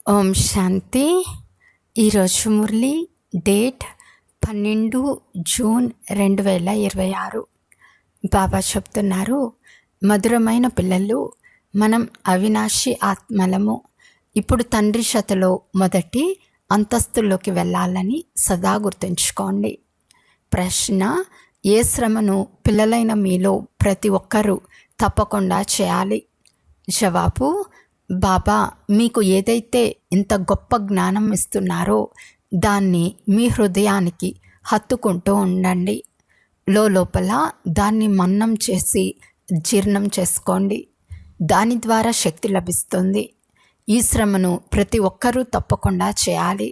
ఓం శాంతి. ఈరోజు Murali date 12 June 2026. బాబా చెప్తున్నారు, మధురమైన పిల్లలు, మనం అవినాశి ఆత్మలము. ఇప్పుడు తండ్రి శతలో మొదటి అంతస్తుల్లోకి వెళ్ళాలని సదా గుర్తుంచుకోండి. ప్రశ్న: ఏ శ్రమను పిల్లలైన మీలో ప్రతి ఒక్కరూ తప్పకుండా చేయాలి? జవాబు: బాబా మీకు ఏదైతే ఇంత గొప్ప జ్ఞానం ఇస్తున్నారో దాన్ని మీ హృదయానికి హత్తుకుంటూ ఉండండి. లోపల దాన్ని మన్నం చేసి జీర్ణం చేసుకోండి. దాని ద్వారా శక్తి లభిస్తుంది. ఈ శ్రమను ప్రతి ఒక్కరూ తప్పకుండా చేయాలి.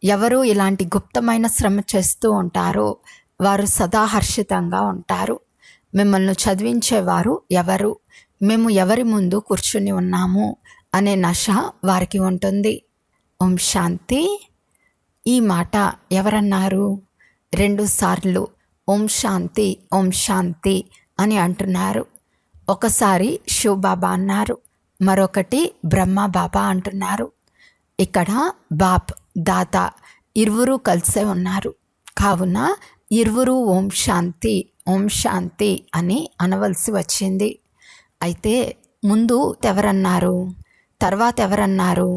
ఎవరు ఇలాంటి గుప్తమైన శ్రమ చేస్తూ ఉంటారో వారు సదా హర్షితంగా ఉంటారు. మిమ్మల్ని చదివించేవారు ఎవరు, మేము ఎవరి ముందు కూర్చుని ఉన్నాము అనే నశ వారికి ఉంటుంది. ఓం శాంతి. ఈ మాట ఎవరన్నారు? 2 సార్లు ఓం శాంతి ఓం శాంతి అని అంటున్నారు. ఒకసారి శివ్ బాబా అన్నారు, మరొకటి బ్రహ్మ బాబా అంటున్నారు. ఇక్కడ బాప్ దాదా ఇరువురు కలిసే ఉన్నారు. కావున ఇరువురు ఓం శాంతి అని అనవలసి వచ్చింది. అయితే ముందు ఎవరన్నారు, తర్వాత ఎవరన్నారు?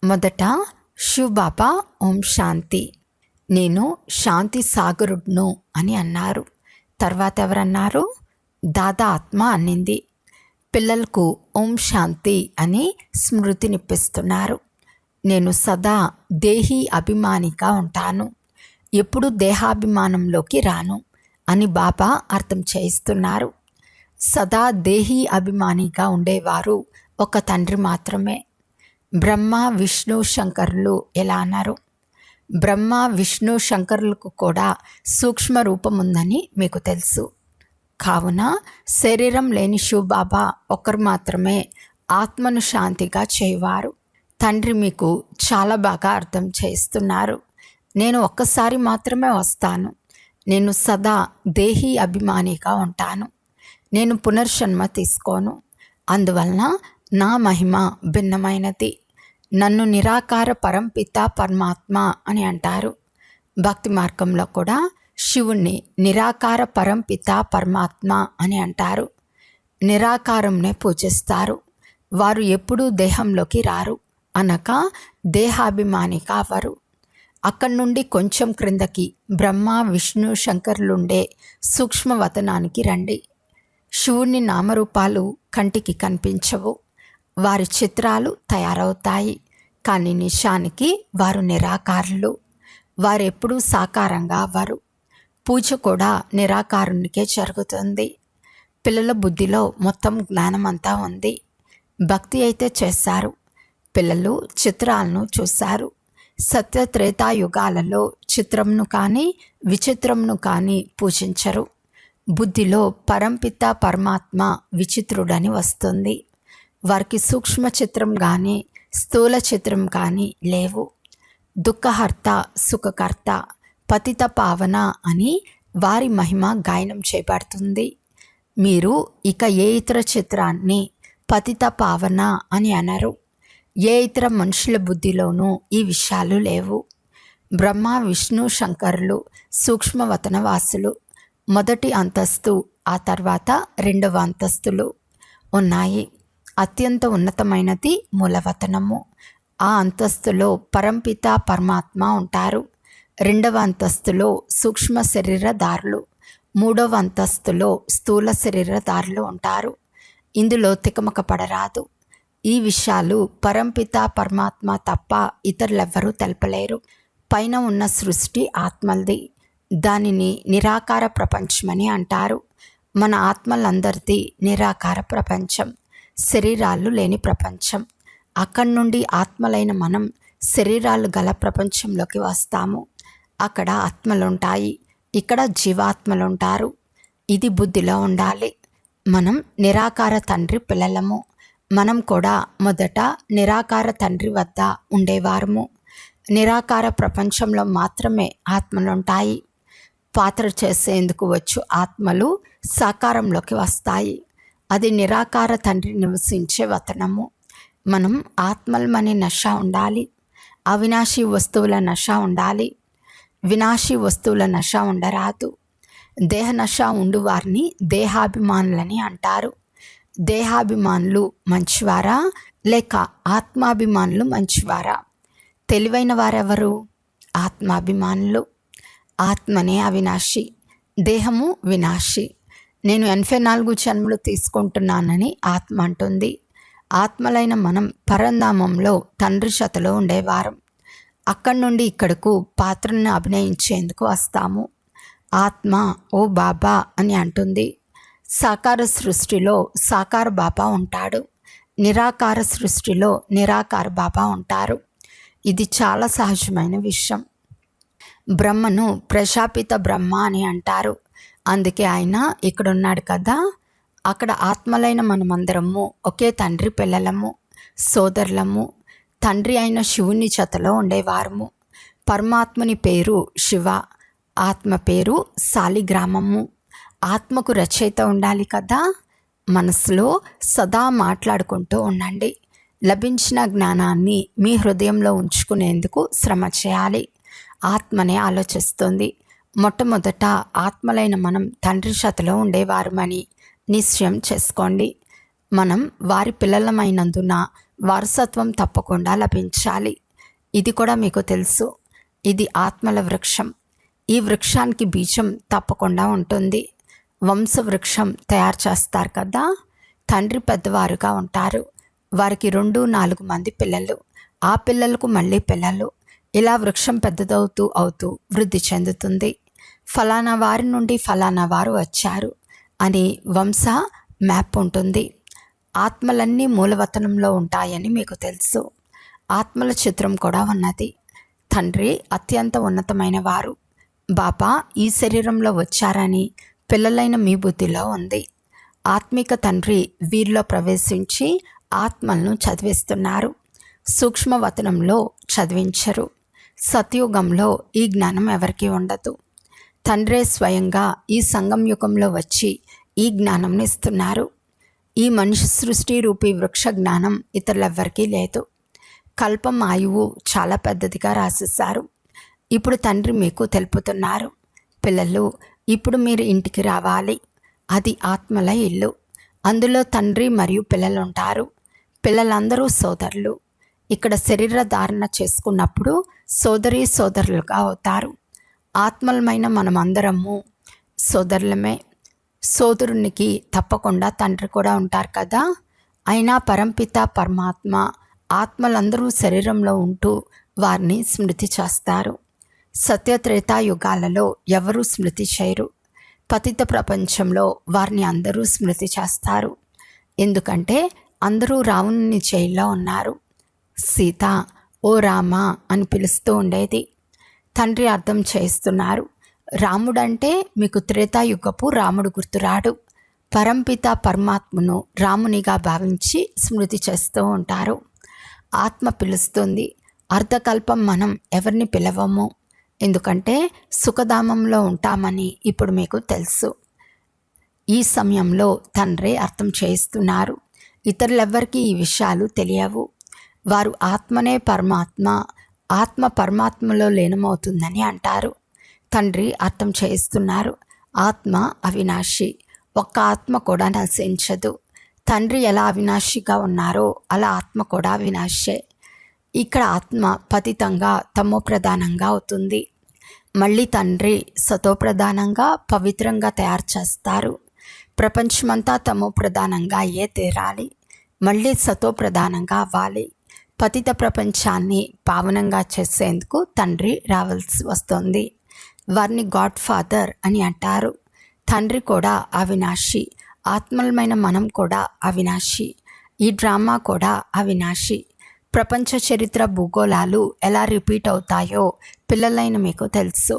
మొదట శివ్ బాబా ఓం శాంతి, నేను శాంతి సాగరుడ్ను అని అన్నారు. తర్వాత ఎవరన్నారు? దాదా ఆత్మ అన్నింది. పిల్లలకు ఓం శాంతి అని స్మృతినిప్పిస్తున్నారు. నేను సదా దేహీ అభిమానిగా ఉంటాను, ఎప్పుడు దేహాభిమానంలోకి రాను అని బాబా అర్థం చేయిస్తున్నారు. సదా దేహీ అభిమానిగా ఉండేవారు ఒక తండ్రి మాత్రమే. బ్రహ్మ విష్ణు శంకరులు ఎలా అన్నారు? బ్రహ్మ విష్ణు శంకరులకు కూడా సూక్ష్మ రూపం ఉందని మీకు తెలుసు. కావున శరీరం లేని శివ్ బాబా ఒకరు మాత్రమే ఆత్మను శాంతిగా చేయవారు. తండ్రి మీకు చాలా బాగా అర్థం చేస్తున్నారు. నేను ఒక్కసారి మాత్రమే వస్తాను. నేను సదా దేహీ అభిమానిగా ఉంటాను. నేను పునర్జన్మ తీసుకోను. అందువలన నా మహిమ భిన్నమైనది. నన్ను నిరాకార పరంపిత పరమాత్మ అని అంటారు. భక్తి మార్గంలో కూడా శివుణ్ణి నిరాకార పరంపిత పరమాత్మ అని అంటారు. నిరాకారంనే పూజిస్తారు. వారు ఎప్పుడూ దేహంలోకి రారు, అనగా దేహాభిమాని కావరు. అక్కడి నుండి కొంచెం క్రిందకి బ్రహ్మ విష్ణు శంకరులుండే సూక్ష్మవతనానికి రండి. శివుని నామరూపాలు కంటికి కనిపించవు. వారి చిత్రాలు తయారవుతాయి, కానీ నిశానికి వారు నిరాకారులు. వారెప్పుడూ సాకారంగా అవ్వరు. పూజ కూడా నిరాకారునికే జరుగుతుంది. పిల్లల బుద్ధిలో మొత్తం జ్ఞానమంతా ఉంది. భక్తి అయితే చేశారు. పిల్లలు చిత్రాలను చూశారు. సత్యత్రేతాయుగాలలో చిత్రంను కానీ విచిత్రంను కానీ పూజించరు. బుద్ధిలో పరంపిత పరమాత్మ విచిత్రుడని వస్తుంది. వారికి సూక్ష్మ చిత్రం కానీ స్థూల చిత్రం కానీ లేవు. దుఃఖహర్త సుఖకర్త పతిత పావన అని వారి మహిమ గాయనం చేయబడుతుంది. మీరు ఇక ఏ ఇతర చిత్రాన్ని పతిత పావన అని అనరు. ఏ ఇతర మనుషుల బుద్ధిలోనూ ఈ విషయాలు లేవు. బ్రహ్మ విష్ణు శంకరులు సూక్ష్మవతనవాసులు. మొదటి అంతస్తు, ఆ తర్వాత 2వ అంతస్తులు ఉన్నాయి. అత్యంత ఉన్నతమైనది మూలవతనము. ఆ అంతస్తులో పరంపిత పరమాత్మ ఉంటారు. 2వ అంతస్తులో సూక్ష్మ శరీరదారులు, 3వ అంతస్తులో స్థూల శరీరదారులు ఉంటారు. ఇందులో తికమక పడరాదు. ఈ విషయాలు పరంపిత పరమాత్మ తప్ప ఇతరులెవ్వరూ తెలపలేరు. పైన ఉన్న సృష్టి ఆత్మల్ది. దానిని నిరాకార ప్రపంచమని అంటారు. మన ఆత్మలందరిది నిరాకార ప్రపంచం, శరీరాలు లేని ప్రపంచం. అక్కడి నుండి ఆత్మలైన మనం శరీరాలు గల ప్రపంచంలోకి వస్తాము. అక్కడ ఆత్మలుంటాయి, ఇక్కడ జీవాత్మలుంటారు. ఇది బుద్ధిలో ఉండాలి. మనం నిరాకార తండ్రి పిల్లలము. మనం కూడా మొదట నిరాకార తండ్రి వద్ద ఉండేవారము. నిరాకార ప్రపంచంలో మాత్రమే ఆత్మలుంటాయి. పాత్ర చేసేందుకు వచ్చు ఆత్మలు సాకారంలోకి వస్తాయి. అది నిరాకార తండ్రి నివసించే వతనము. మనం ఆత్మలమనే నష ఉండాలి. అవినాశి వస్తువుల నష ఉండాలి. వినాశీ వస్తువుల నష ఉండరాదు. దేహ నష ఉండు వారిని దేహాభిమానులని అంటారు. దేహాభిమానులు మంచివారా లేక ఆత్మాభిమానులు మంచివారా? తెలివైన వారెవరు? ఆత్మాభిమానులు. ఆత్మనే అవినాశి, దేహము వినాశి. నేను 84 జన్మలు తీసుకుంటున్నానని ఆత్మ అంటుంది. ఆత్మలైన మనం పరంధామంలో తండ్రి జతలో ఉండేవారం. అక్కడి నుండి ఇక్కడకు పాత్రను అభినయించేందుకు వస్తాము. ఆత్మ ఓ బాబా అని అంటుంది. సాకార సృష్టిలో సాకార బాబా ఉంటాడు. నిరాకార సృష్టిలో నిరాకార బాబా ఉంటారు. ఇది చాలా సహజమైన విషయం. బ్రహ్మను ప్రజాపిత బ్రహ్మ అని అంటారు. అందుకే ఆయన ఇక్కడ ఉన్నాడు కదా. అక్కడ ఆత్మలైన మనమందరము ఒకే తండ్రి పిల్లలము, సోదరులము. తండ్రి అయిన శివుని జతలో ఉండేవారము. పరమాత్మని పేరు శివ, ఆత్మ పేరు శాలిగ్రామము. ఆత్మకు రచయిత ఉండాలి కదా. మనసులో సదా మాట్లాడుకుంటూ ఉండండి. లభించిన జ్ఞానాన్ని మీ హృదయంలో ఉంచుకునేందుకు శ్రమ చేయాలి. ఆత్మనే ఆలోచిస్తుంది. మొట్టమొదట ఆత్మలైన మనం తండ్రి జతలో ఉండేవారమని నిశ్చయం చేసుకోండి. మనం వారి పిల్లలమైనందున వారసత్వం తప్పకుండా లభించాలి. ఇది కూడా మీకు తెలుసు. ఇది ఆత్మల వృక్షం. ఈ వృక్షానికి బీజం తప్పకుండా ఉంటుంది. వంశవృక్షం తయారు చేస్తారు కదా. తండ్రి పెద్దవారుగా ఉంటారు. వారికి 2-4 మంది పిల్లలు, ఆ పిల్లలకు మళ్ళీ పిల్లలు. ఇలా వృక్షం పెద్దదవుతూ వృద్ధి చెందుతుంది. ఫలానా వారి నుండి ఫలానా వారు వచ్చారు అని వంశ మ్యాప్ ఉంటుంది. ఆత్మలన్నీ మూలవతనంలో ఉంటాయని మీకు తెలుసు. ఆత్మల చిత్రం కూడా ఉన్నది. తండ్రి అత్యంత ఉన్నతమైన వారు. బాబా ఈ శరీరంలో వచ్చారని పిల్లలైన మీ బుద్ధిలో ఉంది. ఆత్మిక తండ్రి వీరిలో ప్రవేశించి ఆత్మలను చదివిస్తున్నారు. సూక్ష్మవతనంలో చదివించరు. సత్యుగంలో ఈ జ్ఞానం ఎవరికీ ఉండదు. తండ్రే స్వయంగా ఈ సంగం యుగంలో వచ్చి ఈ జ్ఞానంని ఇస్తున్నారు. ఈ మనిషి సృష్టి రూపీ వృక్ష జ్ఞానం ఇతరులెవ్వరికీ లేదు. కల్పం ఆయువు చాలా పెద్దదిగా రాసేశారు. ఇప్పుడు తండ్రి మీకు తెలుపుతున్నారు, పిల్లలు ఇప్పుడు మీరు ఇంటికి రావాలి. అది ఆత్మల ఇల్లు. అందులో తండ్రి మరియు పిల్లలు ఉంటారు. పిల్లలందరూ సోదరులు. ఇక్కడ శరీర ధారణ చేసుకున్నప్పుడు సోదరీ సోదరులుగా అవుతారు. ఆత్మలమైన మనమందరము సోదరులమే. సోదరునికి తప్పకుండా తండ్రి కూడా ఉంటారు కదా. అయినా పరంపిత పరమాత్మ ఆత్మలందరూ శరీరంలో ఉంటూ వారిని స్మృతి చేస్తారు. సత్యత్రేతాయుగాలలో ఎవరూ స్మృతి చేయరు. పతిత ప్రపంచంలో వారిని అందరూ స్మృతి చేస్తారు. ఎందుకంటే అందరూ రావణుని జైల్లో ఉన్నారు. సీత ఓ రామ అని పిలుస్తూ ఉండేది. తండ్రి అర్థం చేస్తున్నారు. రాముడంటే మీకు త్రేతాయుగపు రాముడు గుర్తురాడు. పరంపిత పరమాత్మను రామునిగా భావించి స్మృతి చేస్తూ ఉంటారు. ఆత్మ పిలుస్తుంది. అర్ధకల్పం మనం ఎవరిని పిలవము. ఎందుకంటే సుఖధామంలో ఉంటామని ఇప్పుడు మీకు తెలుసు. ఈ సమయంలో తండ్రి అర్థం చేస్తున్నారు. ఇతరులెవ్వరికీ ఈ విషయాలు తెలియవు. వారు ఆత్మనే పరమాత్మ, ఆత్మ పరమాత్మలో లీనమవుతుందని అంటారు. తండ్రి అర్థం చేస్తున్నారు. ఆత్మ అవినాశి. ఒక్క ఆత్మ కూడా నశించదు. తండ్రి ఎలా అవినాశిగా ఉన్నారో అలా ఆత్మ కూడా అవినాశే. ఇక్కడ ఆత్మ పతితంగా తమో ప్రధానంగా అవుతుంది. మళ్ళీ తండ్రి సతో ప్రధానంగా పవిత్రంగా తయారు చేస్తారు. ప్రపంచమంతా తమో ప్రధానంగా అయ్యే తీరాలి. మళ్ళీ సతో ప్రధానంగా అవ్వాలి. పతిత ప్రపంచాన్ని పావనంగా చేసేందుకు తండ్రి రావాల్సి వస్తుంది. వారిని గాడ్ ఫాదర్ అని అంటారు. తండ్రి కూడా అవినాశి. ఆత్మలమైన మనం కూడా అవినాశి. ఈ డ్రామా కూడా అవినాశి. ప్రపంచ చరిత్ర భూగోళాలు ఎలా రిపీట్ అవుతాయో పిల్లలైన మీకు తెలుసు.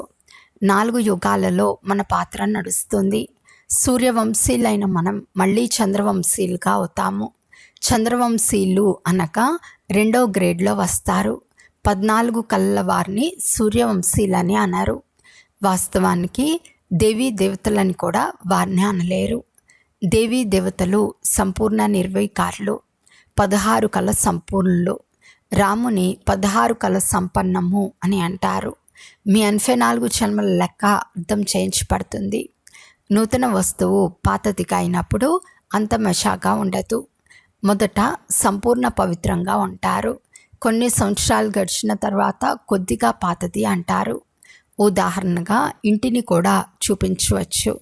4 యుగాలలో మన పాత్ర నడుస్తుంది. సూర్యవంశీలైన మనం మళ్ళీ చంద్రవంశీలుగా అవుతాము. చంద్రవంశీలు అనగా 2వ గ్రేడ్లో వస్తారు. 14 కళ్ళ వారిని సూర్యవంశీలని అన్నారు. వాస్తవానికి దేవీ దేవతలని కూడా వారిని అనలేరు. దేవీ దేవతలు సంపూర్ణ నిర్వీకారులు. 16 కళ సంపూర్ణులు. రాముని 16 కళ సంపన్నము అని అంటారు. మీ 84 జన్మల లెక్క అర్థం చేయించబడుతుంది. నూతన వస్తువు పాతదిగా అయినప్పుడు అంత మషాగా ఉండదు. మొదట సంపూర్ణ పవిత్రంగా ఉంటారు. కొన్ని సంవత్సరాలు గడిచిన తర్వాత కొద్దిగా పాతది అంటారు. ఉదాహరణగా ఇంటిని కూడా చూపించవచ్చు.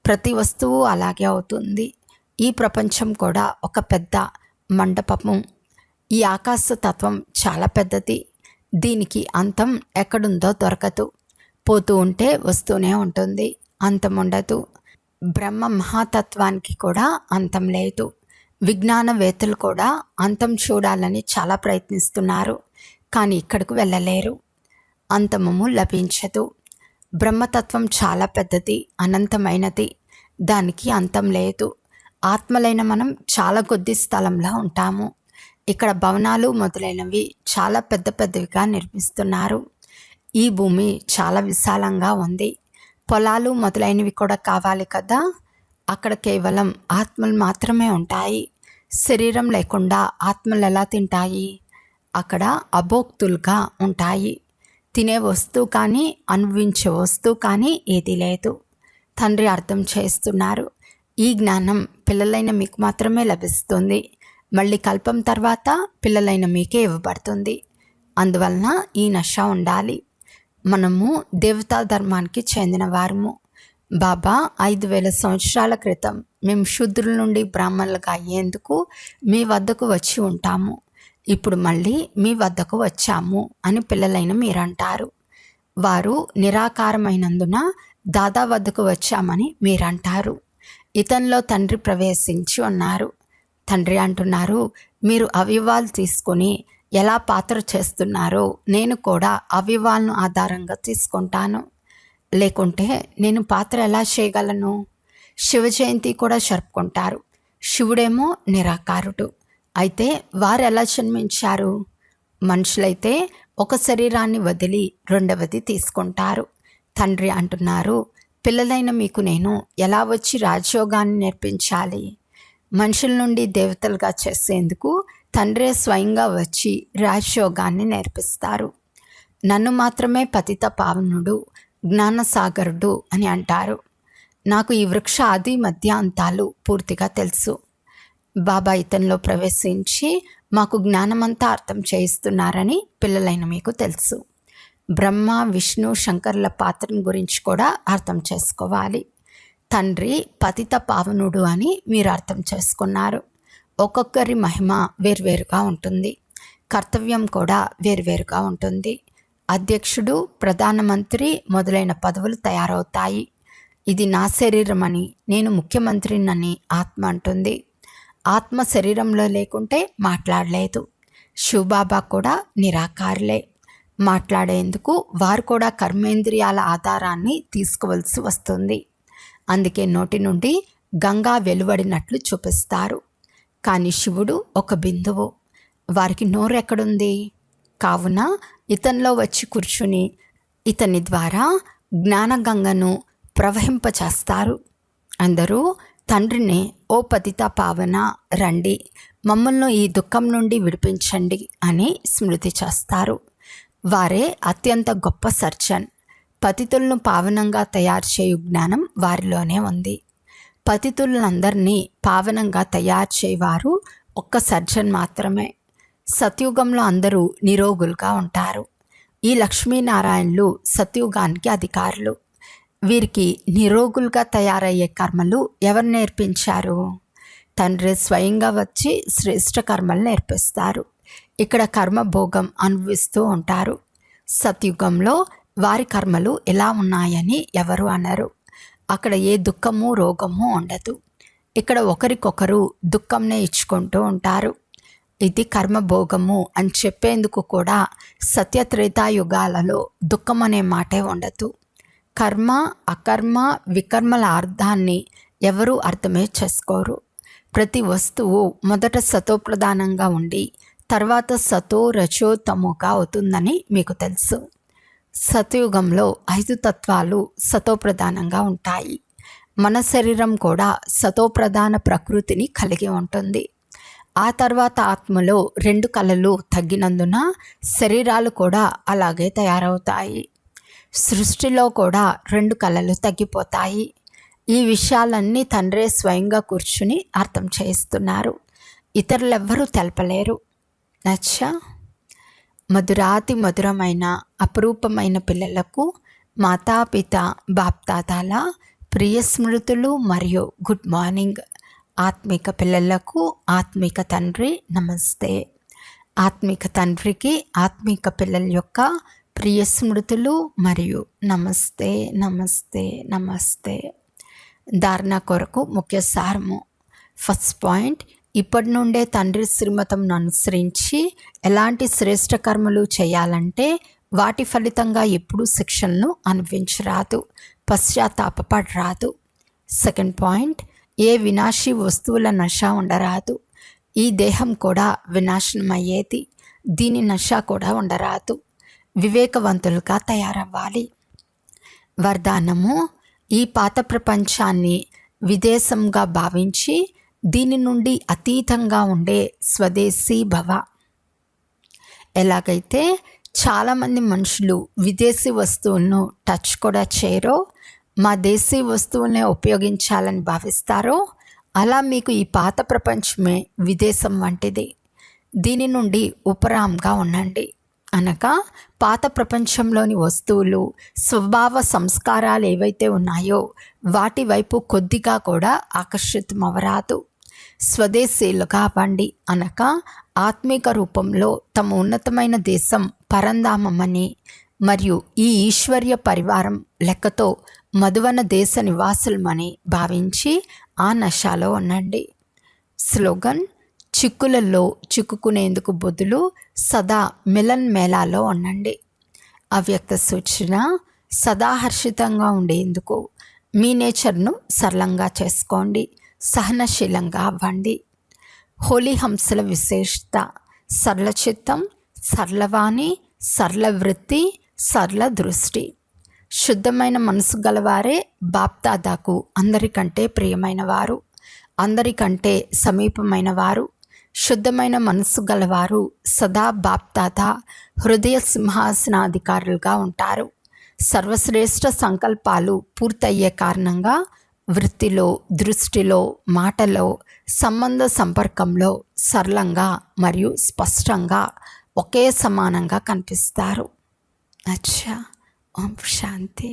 ప్రతి వస్తువు అలాగే అవుతుంది. ఈ ప్రపంచం కూడా ఒక పెద్ద మండపము. ఈ ఆకాశ తత్వం చాలా పెద్దది. దీనికి అంతం ఎక్కడుందో దొరకదు. పోతూ ఉంటే వస్తూనే ఉంటుంది, అంతం ఉండదు. బ్రహ్మ మహాతత్వానికి కూడా అంతం లేదు. విజ్ఞానవేత్తలు కూడా అంతం చూడాలని చాలా ప్రయత్నిస్తున్నారు, కానీ ఇక్కడికి వెళ్ళలేరు. అంతమము లభించదు. బ్రహ్మతత్వం చాలా పెద్దది, అనంతమైనది. దానికి అంతం లేదు. ఆత్మలైన మనం చాలా కొద్ది స్థలంలో ఉంటాము. ఇక్కడ భవనాలు మొదలైనవి చాలా పెద్ద పెద్దవిగా నిర్మిస్తున్నారు. ఈ భూమి చాలా విశాలంగా ఉంది. పొలాలు మొదలైనవి కూడా కావాలి కదా. అక్కడ కేవలం ఆత్మలు మాత్రమే ఉంటాయి. శరీరం లేకుండా ఆత్మలు ఎలా తింటాయి? అక్కడ అభోక్తులుగా ఉంటాయి. తినే వస్తువు కానీ అనుభవించే వస్తువు కానీ ఏదీ లేదు. తండ్రి అర్థం చేస్తున్నారు, ఈ జ్ఞానం పిల్లలైన మీకు మాత్రమే లభిస్తుంది. మళ్ళీ కల్పం తర్వాత పిల్లలైన మీకే ఇవ్వబడుతుంది. అందువలన ఈ నష ఉండాలి. మనము దేవతా ధర్మానికి చెందిన వారము. బాబా 5000 సంవత్సరాల క్రితం మేము శూద్రుల నుండి బ్రాహ్మణులుగా అయ్యేందుకు మీ వద్దకు వచ్చి ఉంటాము. ఇప్పుడు మళ్ళీ మీ వద్దకు వచ్చాము అని పిల్లలైన మీరంటారు. వారు నిరాకారమైనందున దాదా వద్దకు వచ్చామని మీరంటారు. ఇతనిలో తండ్రి ప్రవేశించి ఉన్నారు. తండ్రి అంటున్నారు, మీరు అవయవాలు తీసుకొని ఎలా పాత్ర చేస్తున్నారో నేను కూడా అవయవాలను ఆధారంగా తీసుకుంటాను. లేకుంటే నేను పాత్ర ఎలా చేయగలను? శివ జయంతి కూడా జరుపుకుంటారు. శివుడేమో నిరాకారుడు. అయితే వారు ఎలా జన్మించారు? మనుషులైతే ఒక శరీరాన్ని వదిలి రెండవది తీసుకుంటారు. తండ్రి అంటున్నారు, పిల్లలైన మీకు నేను ఎలా వచ్చి రాజయోగాన్ని నేర్పించాలి? మనుషుల నుండి దేవతలుగా చేసేందుకు తండ్రే స్వయంగా వచ్చి రాజయోగాన్ని నేర్పిస్తారు. నన్ను మాత్రమే పతిత పావనుడు, జ్ఞానసాగరుడు అని అంటారు. నాకు ఈ వృక్ష ఆది మధ్య అంతాలు పూర్తిగా తెలుసు. బాబా ఇతనిలో ప్రవేశించి మాకు జ్ఞానమంతా అర్థం చేయిస్తున్నారని పిల్లలైన మీకు తెలుసు. బ్రహ్మ, విష్ణు, శంకరుల పాత్రను గురించి కూడా అర్థం చేసుకోవాలి. తండ్రి పతిత పావనుడు అని మీరు అర్థం చేసుకున్నారు. ఒక్కొక్కరి మహిమ వేర్వేరుగా ఉంటుంది. కర్తవ్యం కూడా వేర్వేరుగా ఉంటుంది. అధ్యక్షుడు, ప్రధానమంత్రి మొదలైన పదవులు తయారవుతాయి. ఇది నా శరీరం అని, నేను ముఖ్యమంత్రినని ఆత్మ అంటుంది. ఆత్మ శరీరంలో లేకుంటే మాట్లాడలేదు. శివబాబా కూడా నిరాకారులే. మాట్లాడేందుకు వారు కూడా కర్మేంద్రియాల ఆధారాన్ని తీసుకోవలసి వస్తుంది. అందుకే నోటి నుండి గంగా వెలువడినట్లు చూపిస్తారు. కానీ శివుడు ఒక బిందువు. వారికి నోరు ఎక్కడుంది? కావున ఇతనిలో వచ్చి కూర్చుని ఇతని ద్వారా జ్ఞానగంగను ప్రవహింపచేస్తారు. అందరూ తండ్రిని, ఓ పతిత పావన రండి, మమ్మల్ని ఈ దుఃఖం నుండి విడిపించండి అని స్మృతి చేస్తారు. వారే అత్యంత గొప్ప సర్జన్. పతితులను పావనంగా తయారు చేయు జ్ఞానం వారిలోనే ఉంది. పతితులందరినీ పావనంగా తయారు చేయవారు ఒక్క సర్జన్ మాత్రమే. సత్యుగంలో అందరూ నిరోగులుగా ఉంటారు. ఈ లక్ష్మీనారాయణులు సత్యుగానికి అధికారులు. వీరికి నిరోగులుగా తయారయ్యే కర్మలు ఎవరు నేర్పించారు? తండ్రి స్వయంగా వచ్చి శ్రేష్ఠ కర్మలు నేర్పిస్తారు. ఇక్కడ కర్మభోగం అనుభవిస్తూ ఉంటారు. సత్యుగంలో వారి కర్మలు ఎలా ఉన్నాయని ఎవరు అనరు. అక్కడ ఏ దుఃఖము, రోగము ఉండదు. ఇక్కడ ఒకరికొకరు దుఃఖంనే ఇచ్చుకుంటూ ఉంటారు. ఇది కర్మభోగము అని చెప్పేందుకు కూడా సత్యత్రేతాయుగాలలో దుఃఖం అనే మాటే ఉండదు. కర్మ, అకర్మ, వికర్మల అర్థాన్ని ఎవరూ అర్థమే చేసుకోరు. ప్రతి వస్తువు మొదట సతోప్రధానంగా ఉండి తర్వాత సతో రజో తమోగా అవుతుందని మీకు తెలుసు. సతయుగంలో 5 తత్వాలు సతోప్రధానంగా ఉంటాయి. మన శరీరం కూడా సతోప్రధాన ప్రకృతిని కలిగి ఉంటుంది. ఆ తర్వాత ఆత్మలో 2 కళలు తగ్గినందున శరీరాలు కూడా అలాగే తయారవుతాయి. సృష్టిలో కూడా 2 కళలు తగ్గిపోతాయి. ఈ విషయాలన్నీ తండ్రే స్వయంగా కూర్చుని అర్థం చేయిస్తున్నారు. ఇతరులెవ్వరూ తెలపలేరు. నచ్చా? మధురాతి మధురమైన అపురూపమైన పిల్లలకు మాతాపిత బాప్దాదాల ప్రియ స్మృతులు మరియు గుడ్ మార్నింగ్. ఆత్మిక పిల్లలకు ఆత్మిక తండ్రి నమస్తే. ఆత్మిక తండ్రికి ఆత్మిక పిల్లల యొక్క ప్రియ స్మృతులు మరియు నమస్తే నమస్తే నమస్తే. ధారణ కొరకు ముఖ్య సారము. ఫస్ట్ పాయింట్, ఇప్పటి నుండే తండ్రి శ్రీమతంను అనుసరించి ఎలాంటి శ్రేష్ఠ కర్మలు చేయాలంటే వాటి ఫలితంగా ఎప్పుడూ శిక్షలను అనుభవించరాదు, పశ్చాత్తాపపడరాదు. సెకండ్ పాయింట్, ఏ వినాశీ వస్తువుల నశ ఉండరాదు. ఈ దేహం కూడా వినాశనమయ్యేది, దీని నశ కూడా ఉండరాదు. వివేకవంతులుగా తయారవ్వాలి. వరదానము, ఈ పాత ప్రపంచాన్ని విదేశంగా భావించి దీని నుండి అతీతంగా ఉండే స్వదేశీ భవ. ఎలాగైతే చాలామంది మనుషులు విదేశీ వస్తువులను టచ్ కూడా చేయరో, మా దేశీ వస్తువులనే ఉపయోగించాలని భావిస్తారో, అలా మీకు ఈ పాత ప్రపంచమే విదేశం వంటిది. దీని నుండి ఉపరాంగా ఉండండి. అనగా పాత ప్రపంచంలోని వస్తువులు, స్వభావ సంస్కారాలు ఏవైతే ఉన్నాయో వాటి వైపు కొద్దిగా కూడా ఆకర్షితమవరాదు. స్వదేశీయులుగా అవ్వండి. అనగా ఆత్మిక రూపంలో తమ ఉన్నతమైన దేశం పరంధామమని మరియు ఈ ఈశ్వర్య పరివారం లెక్కతో మధువన దేశ నివాసులమని భావించి ఆ నశాలో ఉండండి. స్లోగన్, చిక్కులలో చిక్కుకునేందుకు బదులు సదా మిలన్ మేళాలో ఉండండి. అవ్యక్త సూచన, సదా హర్షితంగా ఉండేందుకు మీ నేచర్ను సరళంగా చేసుకోండి, సహనశీలంగా అవ్వండి. హోలీ హంసల విశేషత సరళ చిత్తం, సరళవాణి, సరళ వృత్తి, సరళ దృష్టి. శుద్ధమైన మనసు గలవారే బాప్దాదాకు అందరికంటే ప్రియమైన వారు, అందరికంటే సమీపమైన వారు. శుద్ధమైన మనస్సు గలవారు సదా బాప్దాదా హృదయ సింహాసనాధికారులుగా ఉంటారు. సర్వశ్రేష్ఠ సంకల్పాలు పూర్తయ్యే కారణంగా వృత్తిలో, దృష్టిలో, మాటలో, సంబంధ సంపర్కంలో సరళంగా మరియు స్పష్టంగా ఒకే సమానంగా కనిపిస్తారు. అచ్చా. ఓం శాంతి.